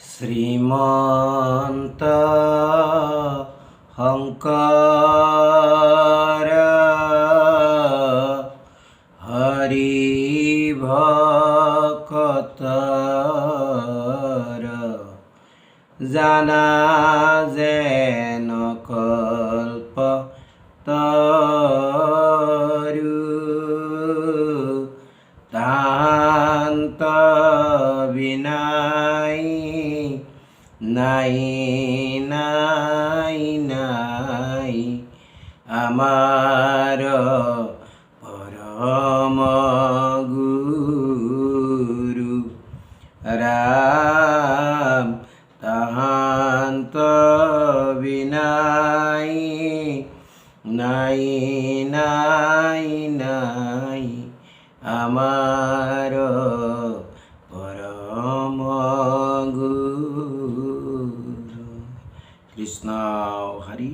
শ্ৰীমন্ত শংকৰ হৰি ভকতৰ জানা যেন কল্প তৰু তান্ত বিনাই নাই নাই নাই আমার পরম গুরু রাম তাহান্ত বিনাই নাই নাই নাই আমার পরম গুরু। কৃষ্ণ হরি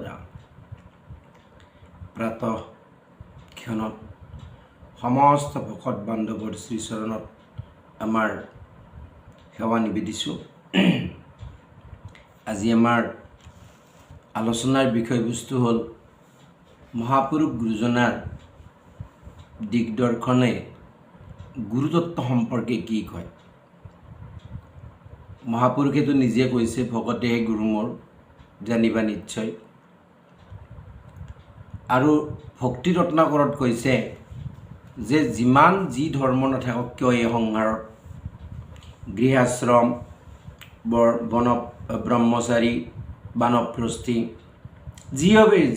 রাম। প্ৰাতঃ ক্ষণত সমস্ত ভকত বান্ধৱৰ শ্ৰীচৰণত আমাৰ সেৱা নিবেদিছোঁ। আজি আমাৰ আলোচনাৰ বিষয়বস্তু হ'ল মহাপুৰুষ গুৰুজনাৰ দিগদৰ্শনে গুৰুতত্ব সম্পৰ্কে কি কয়। মহাপুৰুষেতো নিজে কৈছে, ভকতেহে গুৰু মোৰ জানিবা নিশ্চয়। আৰু ভক্তি ৰত্নাকৰত কৈছে যে যিমান যি ধৰ্ম নাথাকক কিয় এই সংসাৰত, গৃহাশ্ৰম, ব্ৰহ্মচাৰী, বানপ্ৰস্থী,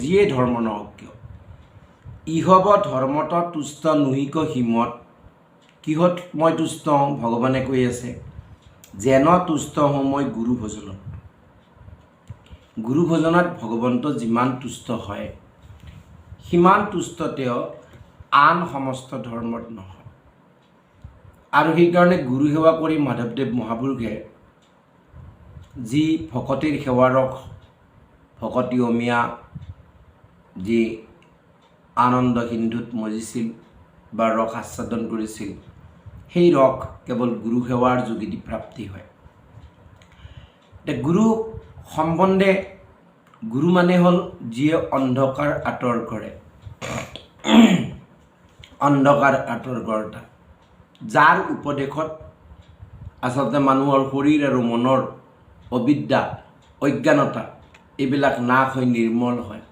যিয়ে ধৰ্ম নহওক কিয়, ইহব ধৰ্মত তুষ্ট নুহিক হিমত। কিহত মই তুষ্ট হওঁ? ভগৱানে কৈ আছে যেন তুষ্ট হওঁ মই গুৰু ভজনত। গুৰু ভজনত ভগৱন্ত যিমান তুষ্ট হয় সিমান তুষ্ট তেওঁ আন সমস্ত ধৰ্মত নহয়। আৰু সেইকাৰণে গুৰু সেৱা কৰি মাধৱদেৱ মহাপুৰুষে যি ভকতিৰ সেৱাৰক ভকতি অমিয়া যি আনন্দ সিন্ধুত মজিছিল বা ৰস আস্বাদন কৰিছিল, সেই ৰস কেৱল গুৰু সেৱাৰ যোগেদি প্ৰাপ্তি হয়। গুৰু সম্বন্ধে গুৰু মানে হ'ল যিয়ে অন্ধকাৰ আঁতৰ কৰে, অন্ধকাৰ আঁতৰ কৰোঁতা, যাৰ উপদেশত আচলতে মানুহৰ শৰীৰ আৰু মনৰ অবিদ্যা অজ্ঞানতা এইবিলাক নাশ হৈ নিৰ্মল হয়।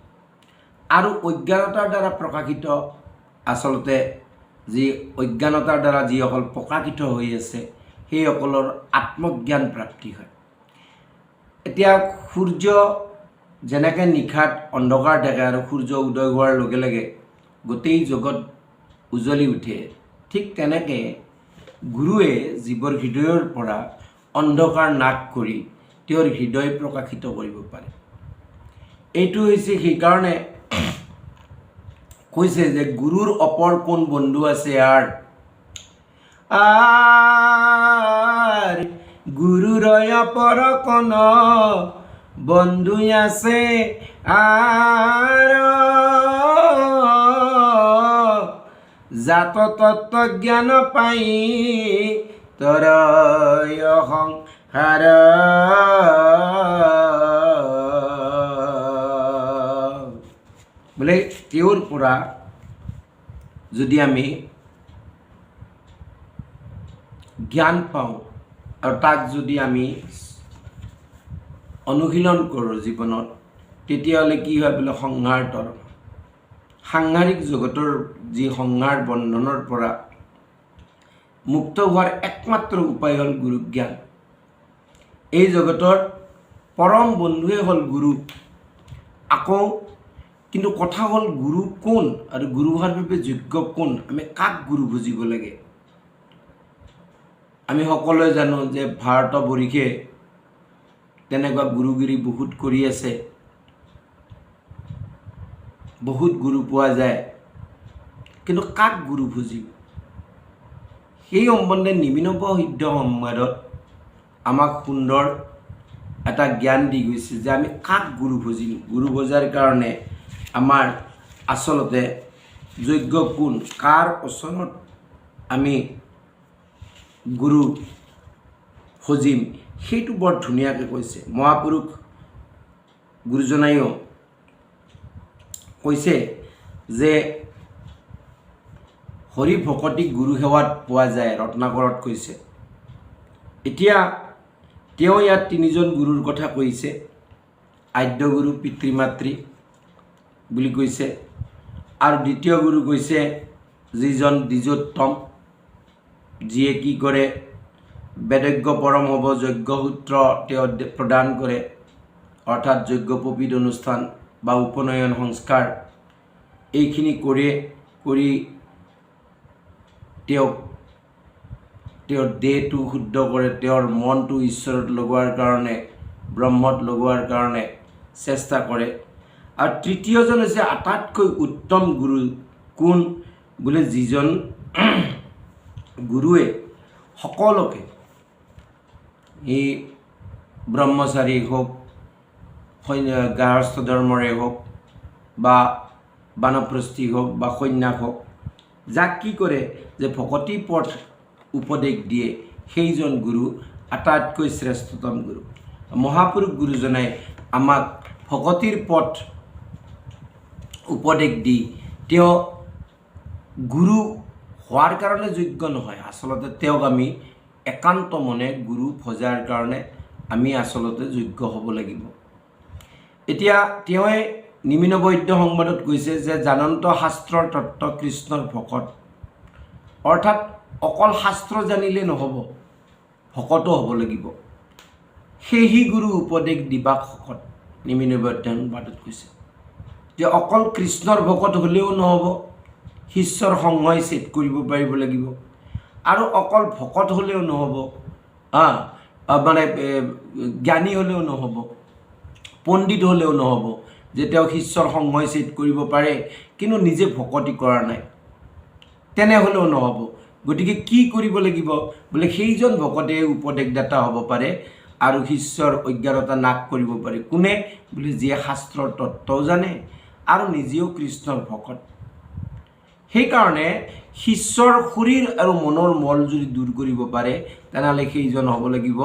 আৰু অজ্ঞানতাৰ দ্বাৰা প্ৰকাশিত আচলতে যি অজ্ঞানতাৰ দ্বাৰা যিসকল প্ৰকাশিত হৈ আছে সেইসকলৰ আত্মজ্ঞান প্ৰাপ্তি হয়। এতিয়া সূৰ্য যেনেকৈ নিশাত অন্ধকাৰ থাকে আৰু সূৰ্য উদয় হোৱাৰ লগে লগে গোটেই জগত উজ্বলি উঠে, ঠিক তেনেকৈ গুৰুৱে জীৱৰ হৃদয়ৰ পৰা অন্ধকাৰ নাশ কৰি তেওঁৰ হৃদয় প্ৰকাশিত কৰিব পাৰে। এইটো হৈছে সেইকাৰণে কৈছে যে গুৰুৰ অপৰ কোন বন্ধু আছে আৰ গুৰুৰ অপৰ কোন বন্ধু আছে আৰ জাত তত্ত্ব জ্ঞান পাই তৰ সংসাৰ বোলে তেওঁৰ পৰা যদি আমি জ্ঞান পাওঁ আৰু তাক যদি আমি অনুশীলন কৰোঁ জীৱনত, তেতিয়াহ'লে কি হয় বোলে সংসাৰ তৰ, সাংসাৰিক জগতৰ যি সংসাৰ বন্ধনৰ পৰা মুক্ত হোৱাৰ একমাত্ৰ উপায় হ'ল গুৰু জ্ঞান। এই জগতৰ পৰম বন্ধুৱে হ'ল গুৰু। আকৌ কিন্তু কথা হ'ল গুৰু কোন আৰু গুৰু হোৱাৰ বাবে যোগ্য কোন, আমি কাক গুৰু বুজিব লাগে। আমি সকলোৱে জানো যে ভাৰতবৰ্ষে তেনেকুৱা গুৰুগিৰি বহুত কৰি আছে, বহুত গুৰু পোৱা যায়, কিন্তু কাক গুৰু বুজিব? সেই সম্বন্ধে নিবিনৱ সিদ্ধ সংবাদত আমাক সুন্দৰ এটা জ্ঞান দি গৈছে যে আমি কাক গুৰু বুজিম। গুৰু বজাৰ কাৰণে আমাৰ আসলতে যোগ্য কোন, কাৰ ওচৰত আমি গুৰু সজিম সেইটো বৰ ধুনীয়াকৈ কৈছে। মহাপুৰুষ গুৰুজনায়ো কৈছে যে হৰি ভকতি গুৰু সেৱাত পোৱা যায়, ৰত্নাকৰত কৈছে। এতিয়া তেওঁ ইয়াত তিনিজন গুৰুৰ কথা কৈছে। আদ্য গুৰু পিতৃ মাতৃ বুলি কৈছে, আৰু দ্বিতীয় গুৰু কৈছে যিজন দ্বিজোত্তম, যিয়ে কি কৰে বেদজ্ঞ পৰম হ'ব, যজ্ঞসূত্ৰ তেওঁ প্ৰদান কৰে, অৰ্থাৎ যজ্ঞোপবীত অনুষ্ঠান বা উপনয়ন সংস্কাৰ এইখিনি কৰি তেওঁৰ দেহটো শুদ্ধ কৰে, তেওঁৰ মনটো ঈশ্বৰত লগোৱাৰ কাৰণে, ব্ৰহ্মত লগোৱাৰ কাৰণে চেষ্টা কৰে। আৰু তৃতীয়জন হৈছে আটাইতকৈ উত্তম গুৰু। কোন বোলে যিজন গুৰুৱে সকলোকে, এই ব্ৰহ্মচাৰী হওক, গাৰস্থ ধৰ্মৰে হওক বা বানপ্ৰস্থী হওক বা সন্ন্যাস হওক, যাক কি কৰে যে ভকতি পথ উপদেশ দিয়ে, সেইজন গুৰু আটাইতকৈ শ্ৰেষ্ঠতম গুৰু। মহাপুৰুষ গুৰুজনাই আমাক ভকতিৰ পথ উপদেশ দি তেওঁ গুৰু হোৱাৰ কাৰণে যোগ্য নহয়, আচলতে তেওঁক আমি একান্ত মনে গুৰু ভজাৰ কাৰণে আমি আচলতে যোগ্য হ'ব লাগিব। এতিয়া তেওঁৱে নিমিনবৈদ্য সংবাদত কৈছে যে জানন্ত শাস্ত্ৰৰ তত্ত্ব কৃষ্ণৰ ভকত, অৰ্থাৎ অকল শাস্ত্ৰ জানিলে নহ'ব, ভকতো হ'ব লাগিব। সেহি গুৰু উপদেশ দিবা শকত, নিমিনবৈদ্য সংবাদত কৈছে যে অকল কৃষ্ণৰ ভকত হ'লেও নহ'ব, শিষ্যৰ সংগই ছেদ কৰিব পাৰিব লাগিব। আৰু অকল ভকত হ'লেও নহ'ব, মানে জ্ঞানী হ'লেও নহ'ব, পণ্ডিত হ'লেও নহ'ব যে তেওঁ শিষ্যৰ সংগই ছেদ কৰিব পাৰে কিন্তু নিজে ভকতি কৰা নাই, তেনেহ'লেও নহ'ব। গতিকে কি কৰিব লাগিব বোলে সেইজন ভকতে উপদেশদাতা হ'ব পাৰে আৰু শিষ্যৰ অজ্ঞানতা নাশ কৰিব পাৰে। কোনে বোলে যিয়ে শাস্ত্ৰৰ তত্ত্বও জানে আৰু নিজেও কৃষ্ণৰ ভকত। সেইকাৰণে শিষ্যৰ শৰীৰ আৰু মনৰ মল যদি দূৰ কৰিব পাৰে তেনেহ'লে সেইজন হ'ব লাগিব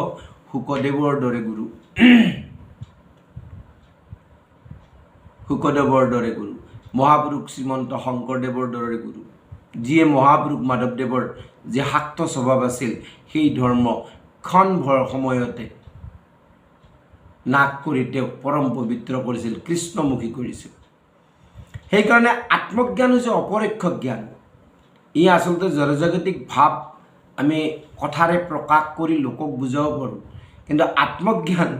শুকদেৱৰ দৰে গুৰু। শুকদেৱৰ দৰে গুৰু, মহাপুৰুষ শ্ৰীমন্ত শংকৰদেৱৰ দৰে গুৰু, যিয়ে মহাপুৰুষ মাধৱদেৱৰ যি শাক্ত স্বভাৱ আছিল সেই ধৰ্ম ক্ষণভৰ সময়তে নাশ কৰি তেওঁক পৰম পবিত্ৰ কৰিছিল, কৃষ্ণমুখী কৰিছিল। সেইকাৰণে আত্মজ্ঞান হৈছে অপৰোক্ষ জ্ঞান। ই আচলতে জড়জাগতিক ভাৱ আমি কথাৰে প্ৰকাশ কৰি লোকক বুজাব পাৰোঁ, কিন্তু আত্মজ্ঞান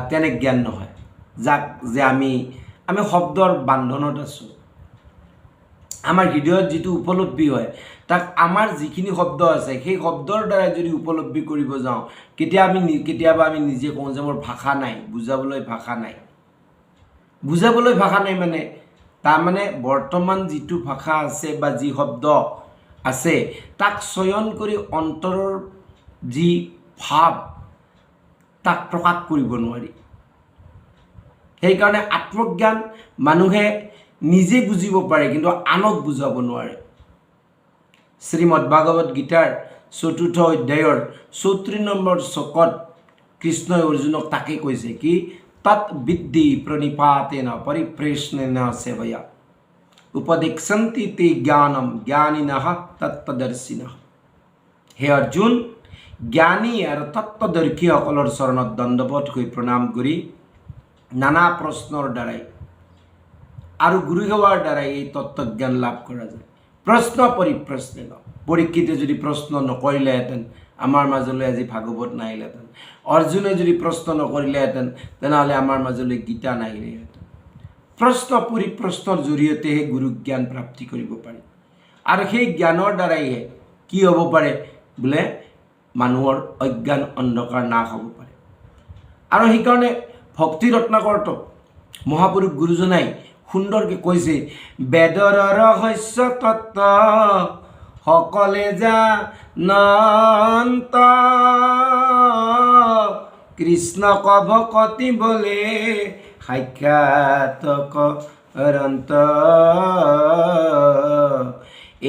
তেনে জ্ঞান নহয় যাক যে আমি শব্দৰ বান্ধনত আছোঁ। আমাৰ হৃদয়ত যিটো উপলব্ধি হয় তাক আমাৰ যিখিনি শব্দ আছে সেই শব্দৰ দ্বাৰা যদি উপলব্ধি কৰিব যাওঁ, কেতিয়াবা আমি নিজে কওঁ যে মোৰ ভাষা নাই, বুজাবলৈ ভাষা নাই। বুজাবলৈ ভাষা নাই মানে তাৰমানে বৰ্তমান যিটো ভাষা আছে বা যি শব্দ আছে তাক চয়ন কৰি অন্তৰৰ যি ভাৱ তাক প্ৰকাশ কৰিব নোৱাৰি। সেইকাৰণে আত্মজ্ঞান মানুহে নিজে বুজিব পাৰে কিন্তু আনক বুজাব নোৱাৰে। শ্ৰীমদ ভাগৱত গীতাৰ ৪ৰ্থ অধ্যায়ৰ ৩৪ নম্বৰ শ্লোকত কৃষ্ণই অৰ্জুনক তাকে কৈছে কি তৎ বিদ্ধি প্ৰণিপাতেন পৰিপ্ৰেষ্ণেন সেৱয়া উপদেক্ষন্তি তে জ্ঞানম জ্ঞানিনঃ তত্ত্বদৰ্শিনঃ। হে অৰ্জুন, জ্ঞানী আৰু তত্ত্বদৰ্শীসকলৰ চৰণত দণ্ডৱত হৈ প্ৰণাম কৰি নানা প্ৰশ্নৰ দ্বাৰাই আৰু গুৰু সেৱাৰ দ্বাৰাই এই তত্ত্বজ্ঞান লাভ কৰা যায়। প্ৰশ্ন পৰিপ্ৰশ্নেন, পৰীক্ষিতে যদি প্ৰশ্ন নকৰিলেহেঁতেন আমাৰ মাজলৈ আজি ভাগৱত নাহিলেহেঁতেন, অৰ্জুনে যদি প্ৰশ্ন নকৰিলেহেঁতেন তেনেহ'লে আমাৰ মাজলৈ গীতা নাহিলেহেঁতেন। প্ৰশ্ন পৰিপ্ৰশ্নৰ জৰিয়তেহে গুৰু জ্ঞান প্ৰাপ্তি কৰিব পাৰি, আৰু সেই জ্ঞানৰ দ্বাৰাইহে কি হ'ব পাৰে বোলে মানুহৰ অজ্ঞান অন্ধকাৰ নাশ হ'ব পাৰে। আৰু সেইকাৰণে ভক্তি ৰত্নাকৰটো মহাপুৰুষ গুৰুজনাই সুন্দৰকৈ কৈছে বেদৰ ৰহস্য তত্ত্ব সকলে জানন্ত কৃষ্ণ ভকতি বলে সাক্ষাৎ কৰন্ত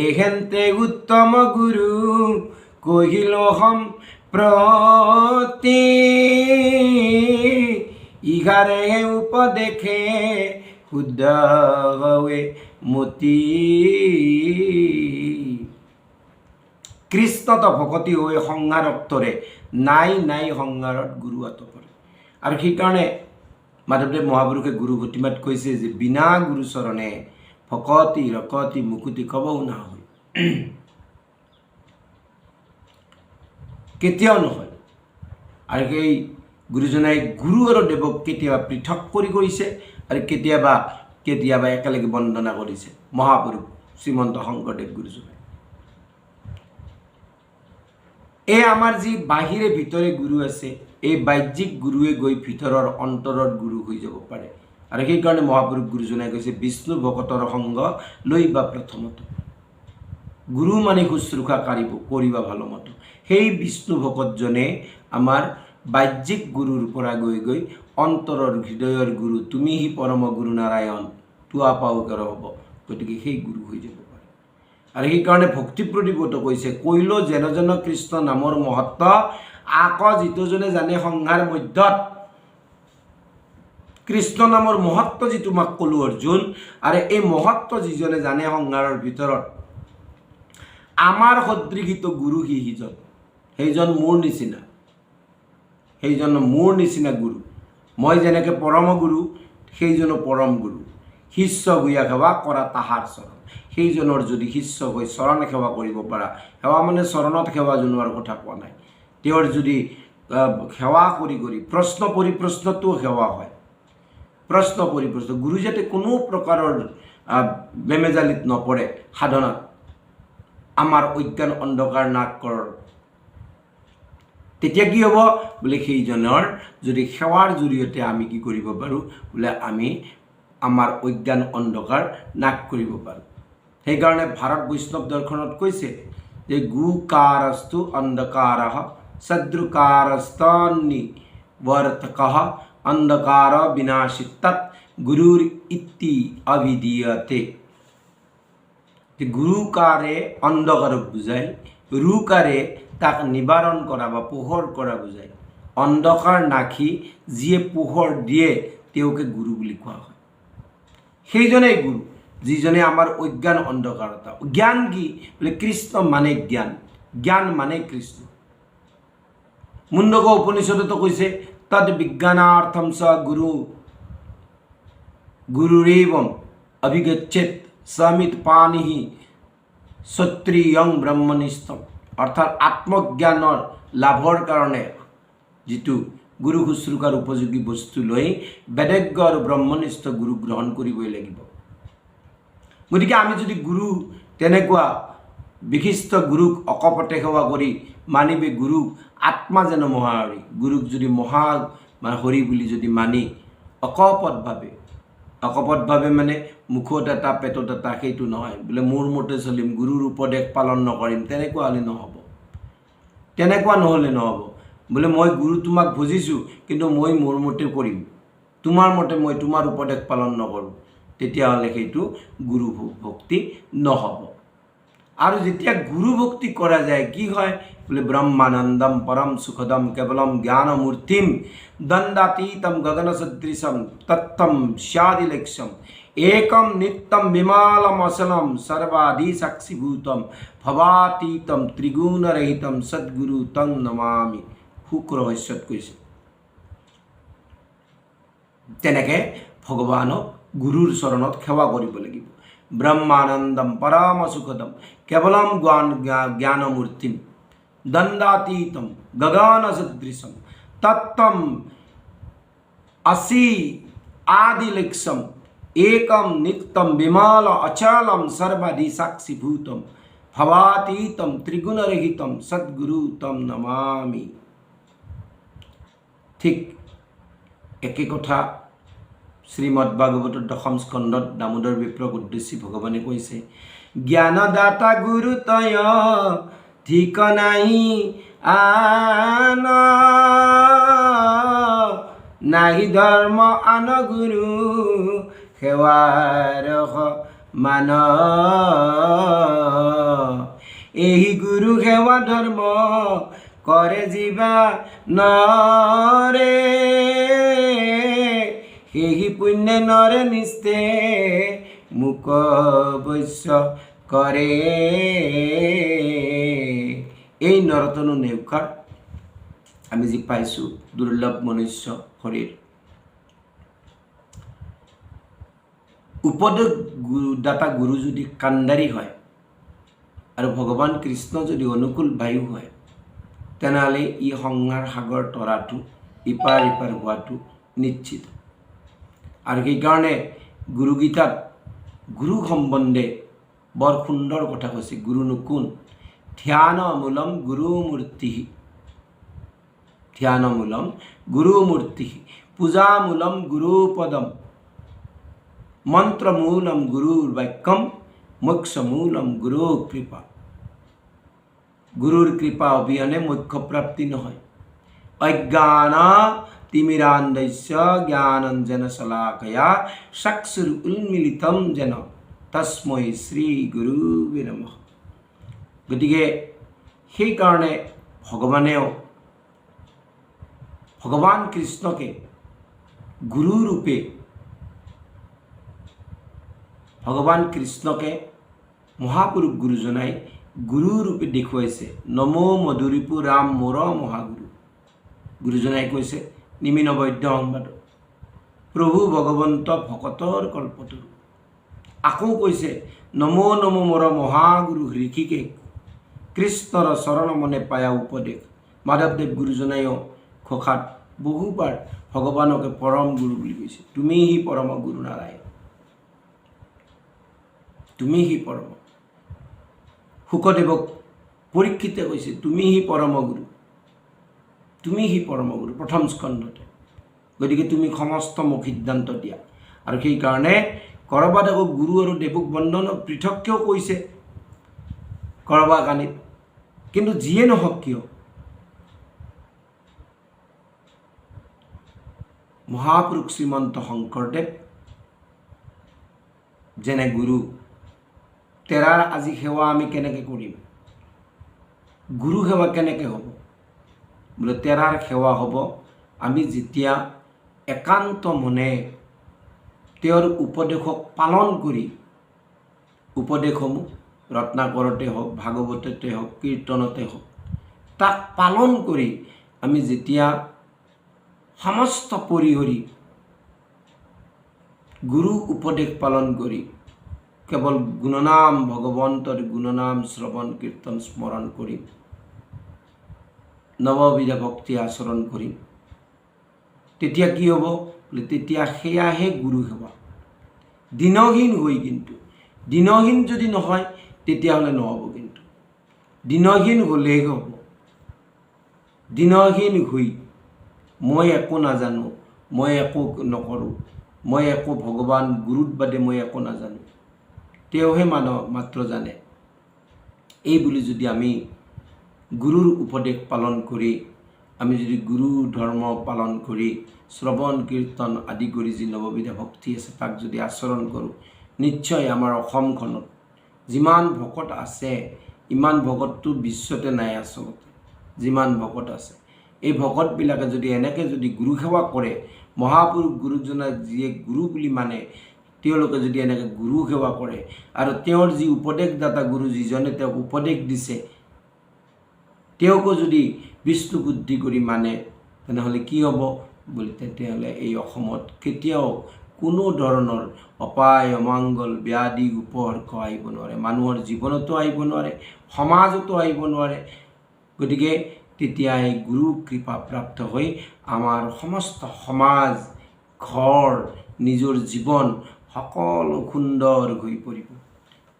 এহেন্তে উত্তম গুৰু কহিল হম প্ৰতি ইঘাৰে উপদেশে শুদ্ধ হৱে মতি কৃষ্ণত ভকতি হৈ সংহাৰক্তৰে নাই নাই সংহাৰত গুৰু আতপৰে। আৰু সেইকাৰণে মাধৱদেৱ মহাপুৰুষে গুৰু ভতিমাত কৈছে যে বিনা গুৰু চৰণে ভকতি ৰকতি মুকুতি কবও না হয়। কেতিয়াও নহয়। আৰু সেই গুৰুজনাই গুৰু আৰু দেৱক কেতিয়াবা পৃথক কৰি কৰিছে আৰু কেতিয়াবা একেলগে বন্দনা কৰিছে মহাপুৰুষ শ্ৰীমন্ত শংকৰদেৱ গুৰুজনাই। এই আমাৰ যি বাহিৰে ভিতৰে গুৰু আছে, এই বাহ্যিক গুৰুৱে গৈ ভিতৰৰ অন্তৰৰ গুৰু হৈ যাব পাৰে। আৰু সেইকাৰণে মহাপুৰুষ গুৰুজনাই কৈছে বিষ্ণু ভকতৰ সংগ লৈবা প্ৰথমত। গুৰু মানে শুশ্ৰূষা কৰিবা ভালমত। সেই বিষ্ণু ভকতজনে আমাৰ বাহ্যিক গুৰুৰ পৰা গৈ গৈ অন্তৰৰ হৃদয়ৰ গুৰু তুমি হি পৰম গুৰু নাৰায়ণ তোৱা পাউকৰ হ'ব। গতিকে সেই গুৰু হৈ যাব পাৰে। আৰু সেইকাৰণে ভক্তি প্ৰদীপতো কৈছে কৈল যেন যেন কৃষ্ণ নামৰ মহত্ব আক যিটোজনে জানে সংসাৰ মধ্যত। কৃষ্ণ নামৰ মহত্ব যি তোমাক ক'লো অৰ্জুন, আৰু এই মহত্ব যিজনে জানে সংসাৰৰ ভিতৰত আমাৰ সদৃশিত গুৰু সিজন, সেইজন মোৰ নিচিনা, সেইজন মোৰ নিচিনা গুৰু। মই যেনেকৈ পৰম গুৰু সেইজনো পৰম গুৰু। শিষ্য গুয়া সেৱা কৰা তাহাৰ চৰণ। সেইজনৰ যদি শিষ্য হৈ চৰণ সেৱা কৰিব পাৰা, সেৱা মানে চৰণত সেৱা জনোৱাৰ কথা কোৱা নাই, তেওঁৰ যদি সেৱা কৰি কৰি প্ৰশ্ন পৰিপ্ৰশ্নটোও সেৱা হয়। প্ৰশ্ন পৰিপ্ৰশ্ন গুৰু যাতে কোনো প্ৰকাৰৰ বেমেজালিত নপৰে সাধনাত, আমাৰ অজ্ঞান অন্ধকাৰ নাশ কৰ। তেতিয়া কি হ'ব বোলে সেইজনৰ যদি সেৱাৰ জৰিয়তে আমি কি কৰিব পাৰোঁ বোলে আমি আমাৰ অজ্ঞান অন্ধকাৰ নাশ কৰিব পাৰোঁ। সেইকাৰণে ভাৰত বৈষ্ণৱ দৰ্শনত কৈছে যে গুকাৰস্তু অন্ধকাৰঃ সদ্ৰুকাৰস্তন্নি বৰ্তকঃ অন্ধকাৰ বিনাশিতাত গুৰুৰ ইতি অভিধীয়তে। গুৰুকাৰে অন্ধকাৰক বুজায়, ৰুকাৰে তাক নিবাৰণ কৰা বা পোহৰ কৰা বুজায়। অন্ধকাৰ নাশি যিয়ে পোহৰ দিয়ে তেওঁকে গুৰু বুলি কোৱা হয়। সেইজনেই গুৰু যিজনে আমাৰ অজ্ঞান অন্ধকাৰতা। জ্ঞান কি বোলে কৃষ্ণ মানে জ্ঞান, জ্ঞান মানে কৃষ্ণ। মুণ্ডক উপনিষদতো কৈছে তদ বিজ্ঞানাৰ্থম স গুৰুৰেৱম অভিগচ্ছেত সমিত পানিহি ক্ষত্ৰিয়ং ব্ৰহ্মনিষ্ঠম। অৰ্থাৎ আত্মজ্ঞানৰ লাভৰ কাৰণে যিটো গুৰু শুশ্ৰূষাৰ উপযোগী বস্তু লৈ বেদজ্ঞ আৰু ব্ৰহ্মনিষ্ঠ গুৰু গ্ৰহণ কৰিবই লাগিব। গতিকে আমি যদি গুৰু তেনেকুৱা বিশিষ্ট গুৰুক অকপটে সেৱা কৰি মানিবে গুৰুক আত্মা যেন মহাহৰি, গুৰুক যদি হৰি বুলি যদি মানি অকপটভাৱে মানে মুখত এটা পেটত এটা সেইটো নহয় বোলে মোৰ মতে চলিম গুৰুৰ উপদেশ পালন নকৰিম, তেনেকুৱা হ'লে নহ'ব। তেনেকুৱা নহ'লে নহ'ব বোলে মই গুৰু তোমাক বুজিছোঁ কিন্তু মই মোৰ মতে কৰিম, তোমাৰ মতে মই তোমাৰ উপদেশ পালন নকৰোঁ, তেতিয়াহ'লে সেইটো গুৰু ভক্তি নহ'ব। আৰু যেতিয়া গুৰু ভক্তি কৰা যায় কি হয় বোলে ব্ৰহ্মানন্দম পৰম সুখদম কেৱলম জ্ঞানমূৰ্তিম দণ্ডাতীতম গগন সদৃশম তত্তম স্যাদিলক্ষ্যম একম নিত্যম বিমালম অচলম সৰ্বাধি সাক্ষীভূতম ভৱাতীতম ত্ৰিগুণৰহিতম সদ্গুৰু তং নমামি। শুক ৰহস্যত কৈছে। তেনেকৈ ভগৱানক গুৰুৰ চৰণত সেৱা কৰিব লাগিব। ব্ৰহ্মানন্দম পৰম সুখদম কেৱলম জ্ঞানমূৰ্তিম দণ্ডাতীতম গগন সদৃশম তত্তম असि आदिलक्ष्यम एकम नित्यम विमल अचलम सर्वाधि साक्षीभूतम भवातीतम त्रिगुणरहितम सद्गुरु तम नमामि। ठीक एके कथा श्रीमद् भागवतर दशम स्कंदत दामोदर विप्रक उद्देश्य भगवाने कैसे ज्ञानदाता गुरु तय ठीक नाही आन नाहि धर्म आन गुरु सेवार मान एहि गुरु सेवा धर्म কৰে জীৱা নৰে সেই পুণ্যে নৰে নিস্তে মোক বৈশ্য কৰে। এই নৰতনু নেওকাৰ আমি যি পাইছোঁ দুৰ্লভ মনুষ্য শৰীৰ, উপদেশ দাতা গুৰু যদি কাণ্ডাৰী হয় আৰু ভগৱান কৃষ্ণ যদি অনুকূল বায়ু হয়, তেনেহ'লে ই সংসাৰ সাগৰ তৰাটো ইপাৰ ইপাৰ হোৱাটো নিশ্চিত। আৰু সেইকাৰণে গুৰুগীতাত গুৰু সম্বন্ধে বৰ সুন্দৰ কথা কৈছে। গুৰুনো কোন? ধ্যান মূলম গুৰু মূৰ্তি, ধ্যান মূলম গুৰু মূৰ্তি, পূজা মূলম গুৰু পদম, মন্ত্ৰ মূলম গুৰুৰ বাক্যম, মোক্ষ মূলম গুৰু কৃপা। গুৰুৰ কৃপা অবিহনে মোক্ষ প্ৰাপ্তি নহয়। অজ্ঞান তিমিৰান্ধস্য জ্ঞানাঞ্জন শলাকয়া চক্ষুৰ উন্মিলিতম যেন তস্मै শ্ৰী গুৰুৱে নমঃ। গতিকে সেইকাৰণে ভগৱান কৃষ্ণকে গুৰুৰূপে, ভগৱান কৃষ্ণকে মহাপুৰুষ গুৰুজনাই গুৰুৰূপে দেখুৱাইছে। নমো মধুৰিপু ৰাম মোৰ মহাগুৰু। গুৰুজনাই কৈছে নিমিন বৈদ্য সংবাদ, প্ৰভু ভগৱন্ত ভকতৰ কল্পতৰু। আকৌ কৈছে নমো নমো মোৰ মহাগুৰু হৃষিকেশ, কৃষ্ণৰ চৰণ মনে পায়া উপদেশ। মাধৱদেৱ গুৰুজনাইও ঘোষাত বহুবাৰ ভগৱানকে পৰম গুৰু বুলি কৈছে। তুমি হি পৰম গুৰু নাৰায়ণ, তুমি হি পৰম। শুকদেৱক পৰীক্ষিতে কৈছে তুমি হি পৰম গুৰু, তুমি হি পৰম গুৰু, প্ৰথম স্কন্ধতে। গতিকে তুমি সমস্ত মোক সিদ্ধান্ত দিয়া। আৰু সেইকাৰণে কৰবাত আকৌ গুৰু আৰু দেৱক বন্ধন পৃথককেও কৈছে কৰবা কানিত। কিন্তু যিয়ে নহওক কিয় মহাপুৰুষ শ্ৰীমন্ত শংকৰদেৱ যেনে গুৰু, তেৰাৰ আজি সেৱা আমি কেনেকৈ কৰিম? গুৰু সেৱা কেনেকৈ হ'ব? বোলে তেৰাৰ সেৱা হ'ব আমি যেতিয়া একান্ত মনে তেওঁৰ উপদেশক পালন কৰি, উপদেশসমূহ ৰত্নাকৰতে হওক, ভাগৱততে হওক, কীৰ্তনতে হওক, তাক পালন কৰি আমি যেতিয়া সমস্ত পৰিহৰি গুৰু উপদেশ পালন কৰি কেৱল গুণনাম, ভগৱন্তৰ গুণনাম শ্ৰৱণ কীৰ্তন স্মৰণ কৰিম, নৱবিধা ভক্তি আচৰণ কৰিম, তেতিয়া কি হ'ব? তেতিয়া সেয়াহে গুৰু সেৱা। দিনহীন হৈ, কিন্তু দিনহীন যদি নহয় তেতিয়াহ'লে নহ'ব। কিন্তু দিনহীন হ'লেহে হ'ব। দিনহীন হৈ মই একো নাজানো, মই একো নকৰোঁ, মই একো ভগৱান গুৰুত বাদে মই একো নাজানো, তেওঁহে মাত্ৰ জানে, এই বুলি যদি আমি গুৰুৰ উপদেশ পালন কৰি, আমি যদি গুৰু ধৰ্ম পালন কৰি শ্ৰৱণ কীৰ্তন আদি কৰি যি নৱবিধা ভক্তি আছে তাক যদি আচৰণ কৰোঁ, নিশ্চয় আমাৰ অসমখনত যিমান ভকত আছে, ইমান ভকতটো বিশ্বতে নাই আচলতে। যিমান ভকত আছে, এই ভকতবিলাকে যদি এনেকৈ যদি গুৰু সেৱা কৰে, মহাপুৰুষ গুৰুজনাক যিয়ে গুৰু বুলি মানে, তেওঁলোকে যদি এনেকৈ গুৰু সেৱা কৰে আৰু তেওঁৰ যি উপদেশদাতা গুৰু যিজনে তেওঁক উপদেশ দিছে, তেওঁকো যদি বিষ্ণু বুদ্ধি কৰি মানে, তেনেহ'লে কি হ'ব? বুলি তেতিয়াহ'লে এই অসমত কেতিয়াও কোনো ধৰণৰ অপায় অমংগল ব্যাধি উপসৰ্গ আহিব নোৱাৰে, মানুহৰ জীৱনতো আহিব নোৱাৰে, সমাজতো আহিব নোৱাৰে। গতিকে তেতিয়া এই গুৰু কৃপা প্ৰাপ্ত হৈ আমাৰ সমস্ত সমাজ, ঘৰ, নিজৰ জীৱন সকলো সুন্দৰ হৈ পৰিব।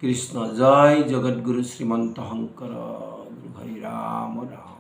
কৃষ্ণ জয় জগতগুৰু শ্ৰীমন্ত শংকৰ গুৰু হৰি ৰাম ৰাম।